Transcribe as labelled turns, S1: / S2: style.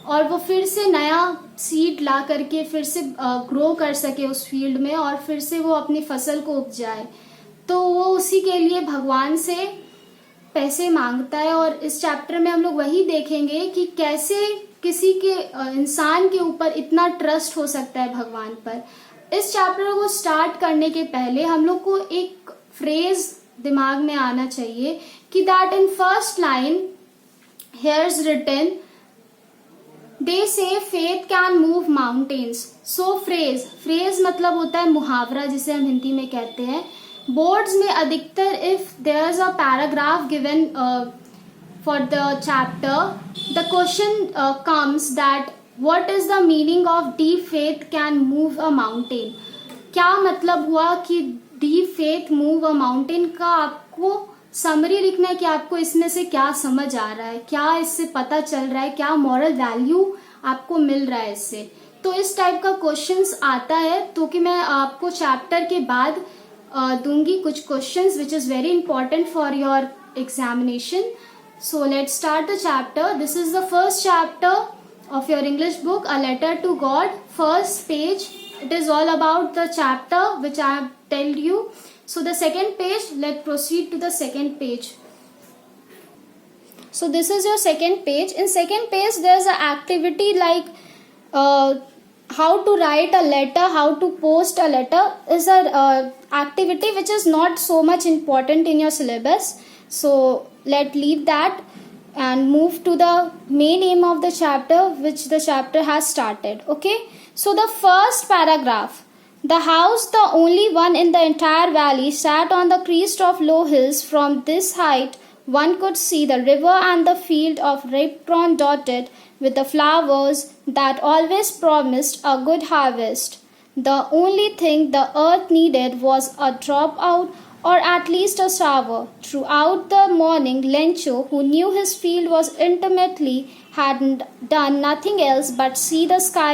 S1: और वो फिर से नया सीड ला करके फिर से ग्रो कर सके उस फील्ड में और फिर से वो अपनी फसल को उपजाए। तो वो उसी के लिए भगवान से पैसे मांगता है। और इस चैप्टर में हम लोग वही देखेंगे कि कैसे किसी के इंसान के ऊपर इतना ट्रस्ट हो सकता है भगवान पर। इस चैप्टर को स्टार्ट करने के पहले हम लोग को एक फ्रेज दिमाग में आना चाहिए कि that in first line here is written they say faith can move mountains. So phrase मतलब होता है मुहावरा, जिसे हम हिंदी में कहते हैं। बोर्ड्स में अधिकतर if there is a paragraph given for the chapter the question comes that what is the meaning of deep faith can move a mountain. क्या मतलब हुआ कि deep faith move a mountain का आपको समरी लिखना है कि आपको इसमें से क्या समझ आ रहा है, क्या इससे पता चल रहा है, क्या मॉरल वैल्यू आपको मिल रहा है इससे। तो इस टाइप का क्वेश्चंस आता है, तो कि मैं आपको चैप्टर के बाद दूंगी कुछ questions which is very important for your examination. So let's start the chapter. This is the first chapter of your English book, A Letter to God. First page, it is all about the chapter which I have told you. So the second page, let's proceed to the second page. So this is your second page. In second page there's an activity like how to write a letter, how to post a letter is a activity which is not so much important in your syllabus. So let's leave that and move to the main aim of the chapter which the chapter has started. Okay, so the first paragraph, the house, the only one in the entire valley, sat on the crest of low hills. From this height one could see the river and the field of Ripon dotted with the flowers that always promised a good harvest. The only thing the earth needed was a drop out, or at least a shower. Throughout the morning, Lencho, who knew his field was intimately, had done nothing else but see the sky